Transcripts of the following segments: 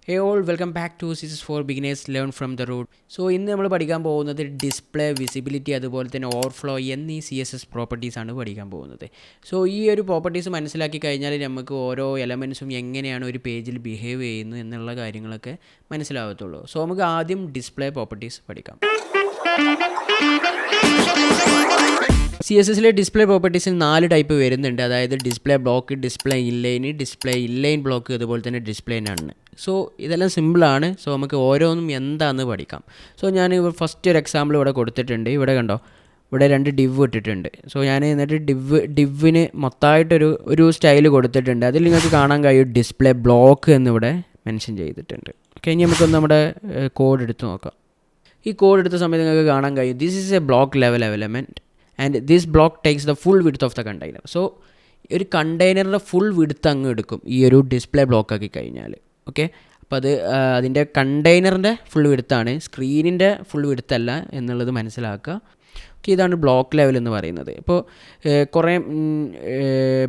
Hey all, welcome back to Series 4 Beginners Learn from the Root. So ഇന്ന് നമ്മൾ പഠിക്കാൻ പോകുന്നത് ഡിസ്പ്ലേ, വിസിബിലിറ്റി, അതുപോലെ തന്നെ ഓവർഫ്ലോ എന്നീ CSS പ്രോപ്പർട്ടീസ് ആണ് പഠിക്കാൻ പോകുന്നത്. സോ ഈ ഒരു പ്രോപ്പർട്ടീസ് മനസ്സിലാക്കി കഴിഞ്ഞാൽ നമുക്ക് ഓരോ എലമെൻറ്റ്സും എങ്ങനെയാണ് ഒരു പേജിൽ ബിഹേവ് ചെയ്യുന്നത് എന്നുള്ള കാര്യങ്ങളൊക്കെ മനസ്സിലാവത്തുള്ളൂ. സോ നമുക്ക് ആദ്യം ഡിസ്പ്ലേ പ്രോപ്പർട്ടീസ് പഠിക്കാം. CSSലെ ഡിസ്പ്ലേ പ്രോപ്പർട്ടീസിൽ 4 ടൈപ്പ് വരുന്നുണ്ട്. അതായത് display block, display inline block, അതുപോലെ തന്നെ ഡിസ്പ്ലേ നണ്ണ്. സോ ഇതെല്ലാം സിമ്പിളാണ്. സോ നമുക്ക് ഓരോന്നും എന്താണെന്ന് പഠിക്കാം. സോ ഞാൻ ഫസ്റ്റ് ഒരു എക്സാമ്പിൾ ഇവിടെ കൊടുത്തിട്ടുണ്ട്. ഇവിടെ കണ്ടോ, ഇവിടെ 2 ഡിവ് ഇട്ടിട്ടുണ്ട്. സോ ഞാൻ എന്നിട്ട് ഡിവിന് മൊത്തമായിട്ടൊരു സ്റ്റൈൽ കൊടുത്തിട്ടുണ്ട്. അതിൽ നിങ്ങൾക്ക് കാണാൻ കഴിയും ഡിസ്പ്ലേ ബ്ലോക്ക് എന്നിവിടെ മെൻഷൻ ചെയ്തിട്ടുണ്ട്. ഓക്കെ, ഇനി നമുക്കൊന്ന് നമ്മുടെ കോഡ് എടുത്ത് നോക്കാം. ഈ കോഡ് എടുത്ത സമയത്ത് നിങ്ങൾക്ക് കാണാൻ കഴിയും this is A block level element and this block takes the full width of the container. So ഒരു കണ്ടെയ്നറിൻ്റെ ഫുൾ വിഡ്ത്ത് അങ്ങ് എടുക്കും ഈ ഒരു ഡിസ്പ്ലേ ബ്ലോക്ക് ആക്കി കഴിഞ്ഞാൽ. ഓക്കെ, അപ്പോൾ അതിൻ്റെ കണ്ടെയ്നറിൻ്റെ ഫുൾ വിഡ്ത്താണ്, സ്ക്രീനിൻ്റെ ഫുൾ വിഡ്ത്ത് അല്ല എന്നുള്ളത് മനസ്സിലാക്കുക. ഓക്കെ, ഇതാണ് ബ്ലോക്ക് ലെവൽ എന്ന് പറയുന്നത്. ഇപ്പോൾ കുറേ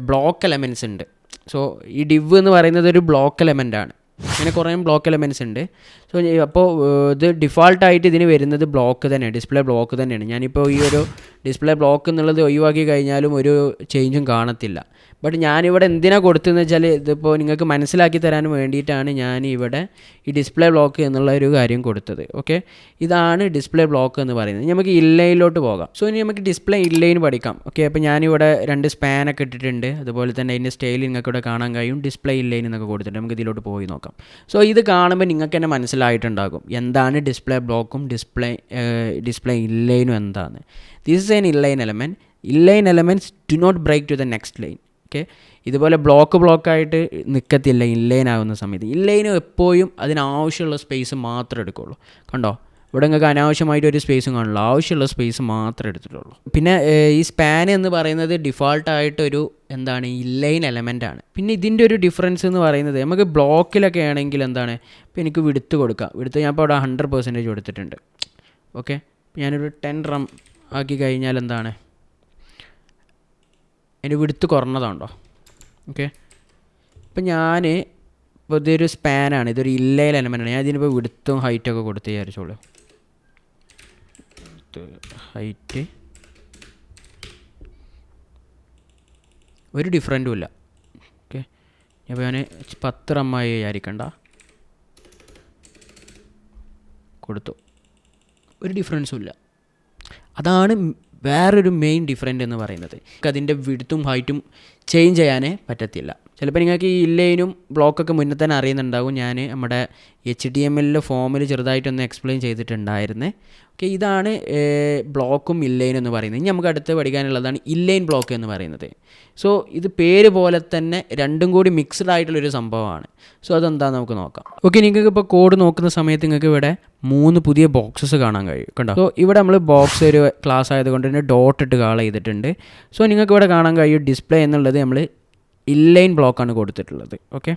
ബ്ലോക്ക് എലമെൻറ്റ്സ് ഉണ്ട്. സോ ഈ ഡിവ് എന്ന് പറയുന്നത് ഒരു ബ്ലോക്ക് എലമെൻ്റാണ്. അങ്ങനെ കുറേ ബ്ലോക്ക് എലമെൻറ്റ്സ് ഉണ്ട്. സോ അപ്പോൾ ഇത് ഡിഫാൾട്ടായിട്ട് ഇതിന് വരുന്നത് ബ്ലോക്ക് തന്നെയാണ്, ഡിസ്പ്ലേ ബ്ലോക്ക് തന്നെയാണ്. ഞാനിപ്പോൾ ഈ ഒരു ഡിസ്പ്ലേ ബ്ലോക്ക് എന്നുള്ളത് ഒഴിവാക്കി കഴിഞ്ഞാലും ഒരു ചേഞ്ചും കാണത്തില്ല. ബട്ട് ഞാനിവിടെ എന്തിനാണ് കൊടുത്തതെന്ന് വെച്ചാൽ ഇതിപ്പോൾ നിങ്ങൾക്ക് മനസ്സിലാക്കി തരാൻ വേണ്ടിയിട്ടാണ് ഞാനിവിടെ ഈ ഡിസ്പ്ലേ ബ്ലോക്ക് എന്നുള്ള ഒരു കാര്യം കൊടുത്തത്. ഓക്കെ, ഇതാണ് ഡിസ്പ്ലേ ബ്ലോക്ക് എന്ന് പറയുന്നത്. നമുക്ക് ഇൻലൈനിലോട്ട് പോകാം. സോ ഇനി നമുക്ക് ഡിസ്പ്ലേ ഇൻലൈൻ പഠിക്കാം. ഓക്കെ, അപ്പോൾ ഞാനിവിടെ 2 സ്പാനൊക്കെ ഇട്ടിട്ടുണ്ട്. അതുപോലെ തന്നെ അതിൻ്റെ സ്റ്റൈൽ നിങ്ങൾക്ക് ഇവിടെ കാണാൻ കഴിയും. ഡിസ്പ്ലേ ഇൻലൈൻ എന്നൊക്കെ കൊടുത്തിട്ടുണ്ട്. നമുക്ക് ഇതിലോട്ട് പോയി നോക്കാം. സോ ഇത് കാണുമ്പോൾ നിങ്ങൾക്ക് തന്നെ മനസ്സിലായിട്ടുണ്ടാകും എന്താണ് ഡിസ്പ്ലേ ബ്ലോക്കും ഡിസ്പ്ലേ ഇൻലൈനും എന്താണ്. This is an inline element. Inline elements do not break to the next line. Okay, ഇതുപോലെ ബ്ലോക്കായിട്ട് നിൽക്കത്തില്ല ഇൻലൈൻ ആകുന്ന സമയത്ത്. ഇൻലൈൻ എപ്പോഴും അതിനാവശ്യമുള്ള സ്പേസ് മാത്രമേ എടുക്കുകയുള്ളൂ. കണ്ടോ, ഇവിടെ നിങ്ങൾക്ക് അനാവശ്യമായിട്ട് ഒരു സ്പേസും കാണില്ല, ആവശ്യമുള്ള സ്പേസ് മാത്രമേ എടുത്തിട്ടുള്ളൂ. പിന്നെ ഈ സ്പാൻ എന്ന് പറയുന്നത് ഡിഫാൾട്ടായിട്ടൊരു എന്താണ് ഇൻലൈൻ എലമെൻ്റാണ്. പിന്നെ ഇതിൻ്റെ ഒരു ഡിഫറൻസ് എന്ന് പറയുന്നത് നമുക്ക് ബ്ലോക്കിലൊക്കെ ആണെങ്കിൽ എന്താണ്, ഇപ്പോൾ എനിക്ക് വിഡ്ത്ത് കൊടുക്കാം. വിഡ്ത്ത് ഞാൻ ഇപ്പോൾ അവിടെ 100% കൊടുത്തിട്ടുണ്ട്. ഓക്കെ, ഞാനൊരു 10 റം ആക്കി കഴിഞ്ഞാൽ എന്താണ് അതിൻ്റെ വിഡ്ത്ത് കുറഞ്ഞതുണ്ടോ. ഓക്കെ, ഇപ്പം ഇപ്പോൾ ഇതൊരു സ്പാനാണ്, ഇതൊരു ഇൻലൈൻ എലമെൻ്റാണ്. ഞാൻ ഇതിനിപ്പോൾ വിഡ്ത്തും ഹൈറ്റൊക്കെ കൊടുത്ത് വിചാരിച്ചോളൂ. ഹൈറ്റ് ഒരു ഡിഫറൻറ്റും ഇല്ല. ഓക്കെ, അപ്പോൾ ഞാൻ 10 റമ്മായി വിചാരിക്കണ്ട, കൊടുത്തു, ഒരു ഡിഫറൻസും ഇല്ല. അതാണ് വേറൊരു മെയിൻ ഡിഫറൻറ്റ് എന്ന് പറയുന്നത്. അതിൻ്റെ വിഡ്ത്തും ഹൈറ്റും ചേഞ്ച് ചെയ്യാനേ പറ്റത്തില്ല. ചിലപ്പോൾ നിങ്ങൾക്ക് ഈ ഇൻലൈനും ബ്ലോക്കൊക്കെ മുന്നേ തന്നെ അറിയുന്നുണ്ടാകും. ഞാൻ നമ്മുടെ HTML ഫോമിൽ ചെറുതായിട്ടൊന്ന് എക്സ്പ്ലെയിൻ ചെയ്തിട്ടുണ്ടായിരുന്നേ. ഓക്കെ, ഇതാണ് ബ്ലോക്കും ഇൻലൈനും എന്ന് പറയുന്നത്. ഇനി നമുക്ക് അടുത്ത് പഠിക്കാനുള്ളതാണ് ഇൻലൈൻ ബ്ലോക്ക് എന്ന് പറയുന്നത്. സോ ഇത് പേര് പോലെ തന്നെ രണ്ടും കൂടി മിക്സ്ഡ് ആയിട്ടുള്ളൊരു സംഭവമാണ്. സോ അതെന്താണെന്ന് നമുക്ക് നോക്കാം. ഓക്കെ, നിങ്ങൾക്ക് ഇപ്പോൾ കോഡ് നോക്കുന്ന സമയത്ത് നിങ്ങൾക്ക് ഇവിടെ 3 പുതിയ ബോക്സസ് കാണാൻ കഴിയും. കണ്ടോ, സോ ഇവിടെ നമ്മൾ ബോക്സ് ഒരു ക്ലാസ് ആയതുകൊണ്ട് തന്നെ ഡോട്ട് ഇട്ട് കാൾ ചെയ്തിട്ടുണ്ട്. സോ നിങ്ങൾക്ക് ഇവിടെ കാണാൻ കഴിയും ഡിസ്പ്ലേ എന്നുള്ളത് നമ്മൾ ഇൻലൈൻ ബ്ലോക്കാണ് കൊടുത്തിട്ടുള്ളത്. ഓക്കെ,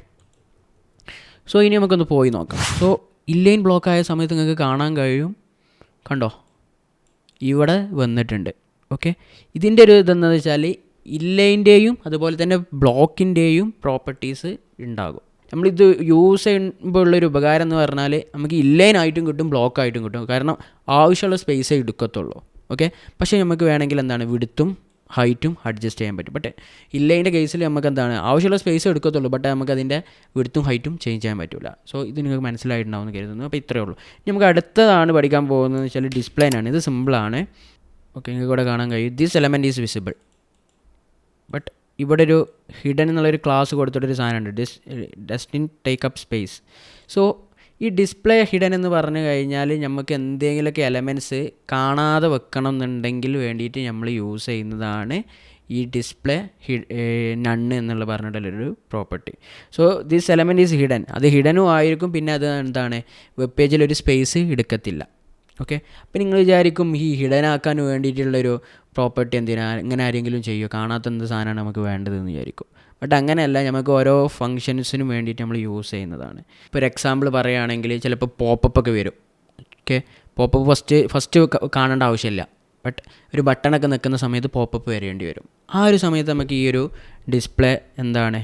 സോ ഇനി നമുക്കൊന്ന് പോയി നോക്കാം. സോ ഇൻലൈൻ ബ്ലോക്കായ സമയത്ത് നിങ്ങൾക്ക് കാണാൻ കഴിയും, കണ്ടോ, ഇവിടെ വന്നിട്ടുണ്ട്. ഓക്കെ, ഇതിൻ്റെ ഒരു ഇതെന്ന് വെച്ചാൽ ഇൻലൈൻ്റെയും അതുപോലെ തന്നെ ബ്ലോക്കിൻ്റെയും പ്രോപ്പർട്ടീസ് ഉണ്ടാകും. നമ്മളിത് യൂസ് ചെയ്യുമ്പോൾ ഉള്ളൊരു ഉപകാരം എന്ന് പറഞ്ഞാൽ നമുക്ക് ഇൻലൈൻ ആയിട്ടും കിട്ടും, ബ്ലോക്കായിട്ടും കിട്ടും. കാരണം ആവശ്യമുള്ള സ്പേസേ എടുക്കത്തുള്ളൂ. ഓക്കെ, പക്ഷേ നമുക്ക് വേണമെങ്കിൽ എന്താണ് വിഡ്ത്തും ഹൈറ്റും അഡ്ജസ്റ്റ് ചെയ്യാൻ പറ്റും. ബട്ട് ഇൻലൈൻ്റെ കേസിൽ നമുക്ക് എന്താണ് ആവശ്യമുള്ള സ്പേസ് എടുക്കത്തുള്ളൂ, ബട്ട് നമുക്ക് അതിൻ്റെ വിഡ്ത്തും ഹൈറ്റും ചേഞ്ച് ചെയ്യാൻ പറ്റില്ല. സോ ഇത് നിങ്ങൾക്ക് മനസ്സിലായിട്ടുണ്ടാവുമെന്ന് കരുതുന്നു. അപ്പോൾ ഇത്രയേ ഉള്ളൂ. ഇനി നമുക്ക് അടുത്തതാണ് പഠിക്കാൻ പോകുന്നത് വെച്ചാൽ ഡിസ്പ്ലേനാണ്. ഇത് സിമ്പിളാണ്. ഓക്കെ, നിങ്ങൾക്ക് ഇവിടെ കാണാൻ കഴിയും this element is visible. But ഇവിടെ ഒരു ഹിഡൻ എന്നുള്ളൊരു ക്ലാസ് കൊടുത്തിട്ടൊരു സാധനമുണ്ട്, Dustin take up space. So ഈ ഡിസ്പ്ലേ ഹിഡൻ എന്ന് പറഞ്ഞു കഴിഞ്ഞാൽ നമുക്ക് എന്തെങ്കിലുമൊക്കെ എലമെൻറ്റ്സ് കാണാതെ വെക്കണം എന്നുണ്ടെങ്കിൽ വേണ്ടിയിട്ട് നമ്മൾ യൂസ് ചെയ്യുന്നതാണ് ഈ ഡിസ്പ്ലേ നണ്ണ് എന്നുള്ള പറഞ്ഞിട്ടുള്ളൊരു property. So this element is hidden. അത് ഹിഡനും ആയിരിക്കും. പിന്നെ അത് എന്താണ് വെബ് പേജിലൊരു സ്പേസ് എടുക്കത്തില്ല. ഓക്കെ, അപ്പോൾ നിങ്ങൾ വിചാരിക്കും ഈ ഹിഡനാക്കാൻ വേണ്ടിയിട്ടുള്ളൊരു പ്രോപ്പർട്ടി ഇങ്ങനെ ആരെങ്കിലും ചെയ്യുമോ, കാണാത്ത എന്ത് സാധനമാണ് നമുക്ക് വേണ്ടതെന്ന് വിചാരിക്കും. ബട്ട് അങ്ങനെയല്ല, നമുക്ക് ഓരോ ഫങ്ഷൻസിനും വേണ്ടിയിട്ട് നമ്മൾ യൂസ് ചെയ്യുന്നതാണ്. ഇപ്പോൾ ഒരു എക്സാമ്പിൾ പറയുകയാണെങ്കിൽ ചിലപ്പോൾ പോപ്പപ്പ് ഒക്കെ വരും. ഓക്കെ, പോപ്പപ്പ് ഫസ്റ്റ് കാണേണ്ട ആവശ്യമില്ല. ബട്ട് ഒരു ബട്ടണൊക്കെ നിൽക്കുന്ന സമയത്ത് പോപ്പപ്പ് വരേണ്ടി വരും. ആ ഒരു സമയത്ത് നമുക്ക് ഈ ഒരു ഡിസ്പ്ലേ എന്താണ്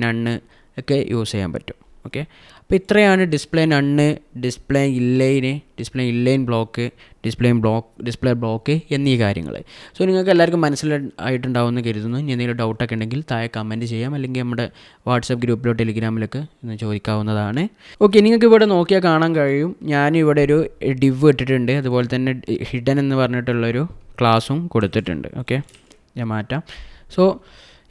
നണ്ണ് ഒക്കെ യൂസ് ചെയ്യാൻ പറ്റും. ഓക്കെ, അപ്പോൾ ഇത്രയാണ് display നണ്ണ്, display inline block, display block എന്നീ കാര്യങ്ങൾ. സോ നിങ്ങൾക്ക് എല്ലാവർക്കും മനസ്സിലായിട്ടുണ്ടാവുമെന്ന് കരുതുന്നു. ഇനി എന്തെങ്കിലും ഡൗട്ടൊക്കെ ഉണ്ടെങ്കിൽ താഴെ കമൻറ്റ് ചെയ്യാം, അല്ലെങ്കിൽ നമ്മുടെ വാട്സപ്പ് ഗ്രൂപ്പിലോ ടെലിഗ്രാമിലൊക്കെ ഒന്ന് ചോദിക്കാവുന്നതാണ്. ഓക്കെ, നിങ്ങൾക്ക് ഇവിടെ നോക്കിയാൽ കാണാൻ കഴിയും, ഞാനിവിടെ ഒരു ഡിവ് ഇട്ടിട്ടുണ്ട്, അതുപോലെ തന്നെ ഹിഡൻ എന്ന് പറഞ്ഞിട്ടുള്ളൊരു ക്ലാസ്സും കൊടുത്തിട്ടുണ്ട്. ഓക്കെ, ഞാൻ മാറ്റാം. സോ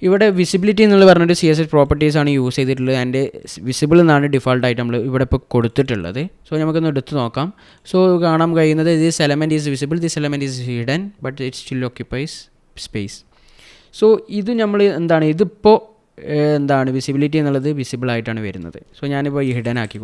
ഇവിടെ വിസിബിലിറ്റി എന്നുള്ള പറഞ്ഞൊരു CSS പ്രോപ്പർട്ടീസാണ് യൂസ് ചെയ്തിട്ടുള്ളത്. ആൻഡ് വിസിബിൾ എന്നാണ് ഡിഫോൾട്ടായിട്ട് നമ്മൾ ഇവിടെ ഇപ്പോൾ കൊടുത്തിട്ടുള്ളത്. സോ നമുക്കൊന്ന് എടുത്ത് നോക്കാം. സോ കാണാൻ കഴിയുന്നത് this element is visible, this element is hidden, but it still occupies space. So ഇത് നമ്മൾ ഇതിപ്പോൾ വിസിബിലിറ്റി എന്നുള്ളത് വിസിബിൾ ആയിട്ടാണ് വരുന്നത്. സോ ഞാനിപ്പോൾ ഈ ഹിഡൻ ആക്കി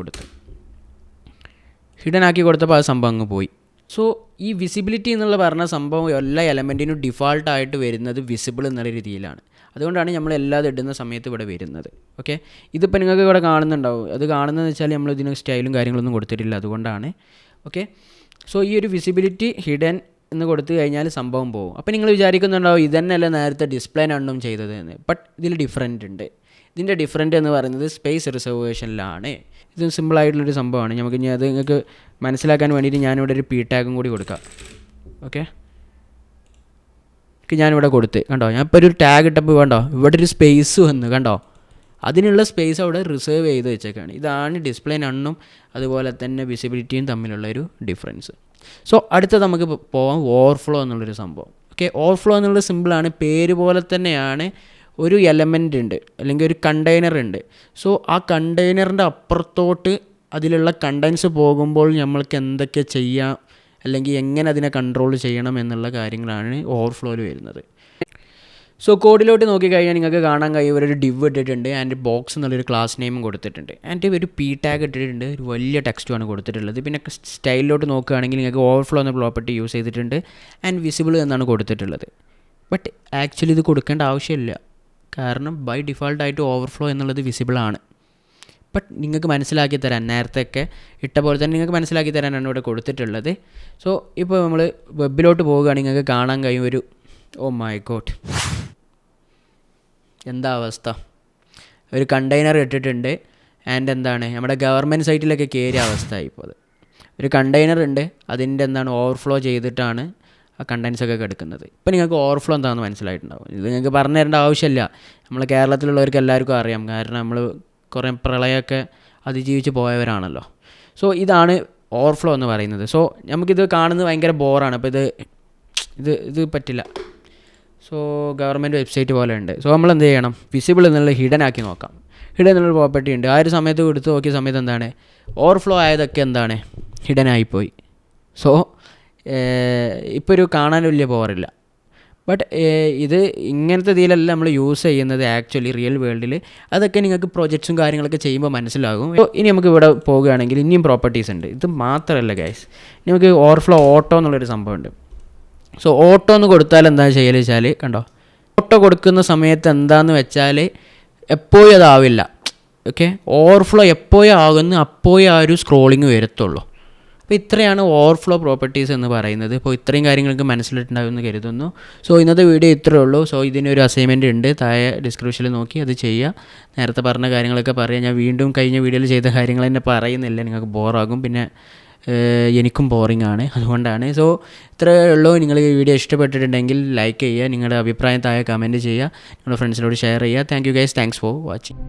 കൊടുത്തപ്പോൾ ആ സംഭവം അങ്ങ് പോയി. സോ ഈ വിസിബിലിറ്റി എന്നുള്ള പറഞ്ഞ സംഭവം എല്ലാ എലമെൻറ്റിനും ഡിഫോൾട്ടായിട്ട് വരുന്നത് വിസിബിൾ എന്നുള്ള രീതിയിലാണ്. അതുകൊണ്ടാണ് നമ്മൾ എല്ലാതും ഇടുന്ന സമയത്ത് ഇവിടെ വരുന്നത്. ഓക്കെ, ഇതിപ്പോൾ നിങ്ങൾക്ക് ഇവിടെ കാണുന്നുണ്ടാവും. അത് കാണുന്നതെന്ന് വെച്ചാൽ നമ്മൾ ഇതിന് സ്റ്റൈലും കാര്യങ്ങളൊന്നും കൊടുത്തിട്ടില്ല, അതുകൊണ്ടാണ്. ഓക്കെ, സോ ഈ ഒരു വിസിബിലിറ്റി ഹിഡൻ എന്ന് കൊടുത്തു കഴിഞ്ഞാൽ സംഭവം പോകും. അപ്പോൾ നിങ്ങൾ വിചാരിക്കുന്നുണ്ടാവും ഇതന്നെയല്ല നേരത്തെ ഡിസ്പ്ലേ നണ്ണും ചെയ്തത് എന്ന്. ബട്ട് ഇതിൽ ഡിഫറൻറ്റ് ഉണ്ട്. ഇതിൻ്റെ ഡിഫറൻറ്റ് എന്ന് പറയുന്നത് സ്പേസ് റിസർവേഷനിലാണ്. ഇത് സിമ്പിളായിട്ടുള്ളൊരു സംഭവമാണ്. നമുക്ക് ഇനി അത് നിങ്ങൾക്ക് മനസ്സിലാക്കാൻ വേണ്ടിയിട്ട് ഞാനിവിടെ ഒരു ടാഗും കൂടി കൊടുക്കാം. ഓക്കെ, ഞാനിവിടെ കൊടുത്ത് കണ്ടോ, ഞാൻ ഇപ്പോൾ ഒരു ടാഗ് ഇട്ടപ്പോൾ കണ്ടോ ഇവിടെ ഒരു സ്പേസ് വന്നു കണ്ടോ, അതിനുള്ള സ്പേസ് അവിടെ റിസർവ് ചെയ്ത് വെച്ചേക്കാണ്. ഇതാണ് ഡിസ്പ്ലേ നണ്ണും അതുപോലെ തന്നെ വിസിബിലിറ്റിയും തമ്മിലുള്ളൊരു ഡിഫറൻസ്. സോ അടുത്ത നമുക്ക് പോകാം ഓവർഫ്ലോ എന്നുള്ളൊരു സംഭവം. ഓക്കെ, ഓവർഫ്ലോ എന്നുള്ളത് സിമ്പിളാണ്. പേര് പോലെ തന്നെയാണ്. ഒരു എലമെൻ്റ് ഉണ്ട്, അല്ലെങ്കിൽ ഒരു കണ്ടെയ്നർ ഉണ്ട്. സോ ആ കണ്ടെയ്നറിൻ്റെ അപ്പുറത്തോട്ട് അതിലുള്ള കണ്ടൻസ് പോകുമ്പോൾ നമ്മൾക്ക് എന്തൊക്കെ ചെയ്യാം, അല്ലെങ്കിൽ എങ്ങനെ അതിനെ കൺട്രോൾ ചെയ്യണം എന്നുള്ള കാര്യങ്ങളാണ് ഓവർഫ്ലോയിൽ വരുന്നത്. സോ കോഡിലോട്ട് നോക്കിക്കഴിഞ്ഞാൽ നിങ്ങൾക്ക് കാണാൻ കഴിയും ഒരു ഡിവ് ഇട്ടിട്ടുണ്ട്, ആൻഡ് ബോക്സ് എന്നുള്ളൊരു ക്ലാസ് നെയിമും കൊടുത്തിട്ടുണ്ട്, ആൻഡ് ഒരു ടാഗ് ഇട്ടിട്ടുണ്ട്, ഒരു വലിയ ടെക്സ്റ്റുമാണ് കൊടുത്തിട്ടുള്ളത്. പിന്നെ സ്റ്റൈലിലോട്ട് നോക്കുകയാണെങ്കിൽ നിങ്ങൾക്ക് ഓവർഫ്ലോ എന്ന പ്രോപ്പർട്ടി യൂസ് ചെയ്തിട്ടുണ്ട്, ആൻഡ് വിസിബിൾ എന്നാണ് കൊടുത്തിട്ടുള്ളത്. ബട്ട് ആക്ച്വലി ഇത് കൊടുക്കേണ്ട ആവശ്യമില്ല, കാരണം ബൈ ഡിഫോൾട്ടായിട്ട് ഓവർഫ്ലോ എന്നുള്ളത് വിസിബിളാണ്. ബട്ട് നിങ്ങൾക്ക് മനസ്സിലാക്കി തരാൻ, നേരത്തെയൊക്കെ ഇട്ട പോലെ തന്നെ നിങ്ങൾക്ക് മനസ്സിലാക്കി തരാനാണ് ഇവിടെ കൊടുത്തിട്ടുള്ളത്. സോ ഇപ്പോൾ നമ്മൾ വെബിലോട്ട് പോവുകയാണെങ്കിൽ നിങ്ങൾക്ക് കാണാൻ കഴിയും ഒരു ഓ മൈ ഗോഡ്, എന്താ അവസ്ഥ, ഒരു കണ്ടെയ്നർ ഇട്ടിട്ടുണ്ട്, ആൻഡ് നമ്മുടെ ഗവൺമെൻറ് സൈറ്റിലൊക്കെ കയറിയ അവസ്ഥ ഇപ്പോൾ. അത് ഒരു കണ്ടെയ്നർ ഉണ്ട്, അതിൻ്റെ ഓവർഫ്ലോ ചെയ്തിട്ടാണ് ആ കണ്ടൻസൊക്കെ കിടക്കുന്നത്. ഇപ്പോൾ നിങ്ങൾക്ക് ഓവർഫ്ലോ എന്താണെന്ന് മനസ്സിലായിട്ടുണ്ടാവും. ഇത് നിങ്ങൾക്ക് പറഞ്ഞു തരേണ്ട ആവശ്യമില്ല, നമ്മൾ കേരളത്തിലുള്ളവർക്ക് എല്ലാവർക്കും അറിയാം, കാരണം നമ്മൾ കുറേ പ്രളയമൊക്കെ അതിജീവിച്ച് പോയവരാണല്ലോ. സോ ഇതാണ് ഓവർഫ്ലോ എന്ന് പറയുന്നത്. സോ നമുക്കിത് കാണുന്നത് ഭയങ്കര ബോറാണ്. അപ്പോൾ ഇത് പറ്റില്ല. സോ ഗവൺമെൻറ് വെബ്സൈറ്റ് പോലെ ഉണ്ട്. സോ നമ്മൾ എന്ത് ചെയ്യണം, വിസിബിൾ എന്നുള്ള ഹിഡൻ ആക്കി നോക്കാം. ഹിഡൻ എന്നുള്ള പ്രോപ്പർട്ടി ഉണ്ട്. ആ ഒരു സമയത്ത് എടുത്ത് നോക്കിയ സമയത്ത് ഓവർഫ്ലോ ആയതൊക്കെ ഹിഡൻ ആയിപ്പോയി. സോ ഇപ്പോൾ ഒരു കാണാൻ വലിയ പോറില്ല. ബട്ട് ഇത് ഇങ്ങനത്തെ ഇതിലല്ല നമ്മൾ യൂസ് ചെയ്യുന്നത് ആക്ച്വലി റിയൽ വേൾഡിൽ. അതൊക്കെ നിങ്ങൾക്ക് പ്രൊജക്ട്സും കാര്യങ്ങളൊക്കെ ചെയ്യുമ്പോൾ മനസ്സിലാകും. ഇനി നമുക്ക് ഇവിടെ പോകുകയാണെങ്കിൽ ഇനിയും പ്രോപ്പർട്ടീസ് ഉണ്ട്. ഇത് മാത്രമല്ല ഗൈസ്, നമുക്ക് ഓവർഫ്ലോ ഓട്ടോ എന്നുള്ളൊരു സംഭവമുണ്ട്. സോ ഓട്ടോ എന്ന് കൊടുത്താൽ എന്താ ചെയ്യൽ വെച്ചാൽ കണ്ടോ, ഓട്ടോ കൊടുക്കുന്ന സമയത്ത് എന്താണെന്ന് വെച്ചാൽ എപ്പോഴും അതാവില്ല. ഓക്കെ, ഓവർഫ്ലോ എപ്പോഴും ആകുന്നു അപ്പോഴും ആ ഒരു സ്ക്രോളിങ് വരത്തുള്ളൂ. അപ്പോൾ ഇത്രയാണ് ഓവർഫ്ലോ പ്രോപ്പർട്ടീസ് എന്ന് പറയുന്നത്. ഇപ്പോൾ ഇത്രയും കാര്യങ്ങൾക്ക് മനസ്സിലിട്ടുണ്ടാകുമെന്ന് കരുതുന്നു. സോ ഇന്നത്തെ വീഡിയോ ഇത്രയേ ഉള്ളൂ. സോ ഇതിനൊരു അസൈൻമെൻറ്റ് ഉണ്ട്, താഴെ ഡിസ്ക്രിപ്ഷനിൽ നോക്കി അത് ചെയ്യുക. നേരത്തെ പറഞ്ഞ കാര്യങ്ങളൊക്കെ പറയാം. ഞാൻ വീണ്ടും കഴിഞ്ഞ വീഡിയോയിൽ ചെയ്ത കാര്യങ്ങൾ തന്നെ പറയുന്നില്ല, നിങ്ങൾക്ക് ബോറാകും, പിന്നെ എനിക്കും ബോറിംഗ് ആണ്, അതുകൊണ്ടാണ്. സോ ഇത്രയേ ഉള്ളൂ. നിങ്ങൾ ഈ വീഡിയോ ഇഷ്ടപ്പെട്ടിട്ടുണ്ടെങ്കിൽ ലൈക്ക് ചെയ്യുക, നിങ്ങളുടെ അഭിപ്രായം താഴെ കമൻറ്റ് ചെയ്യുക, നിങ്ങളുടെ ഫ്രണ്ട്സിനോട് ഷെയർ ചെയ്യുക. Thank you guys, thanks for watching.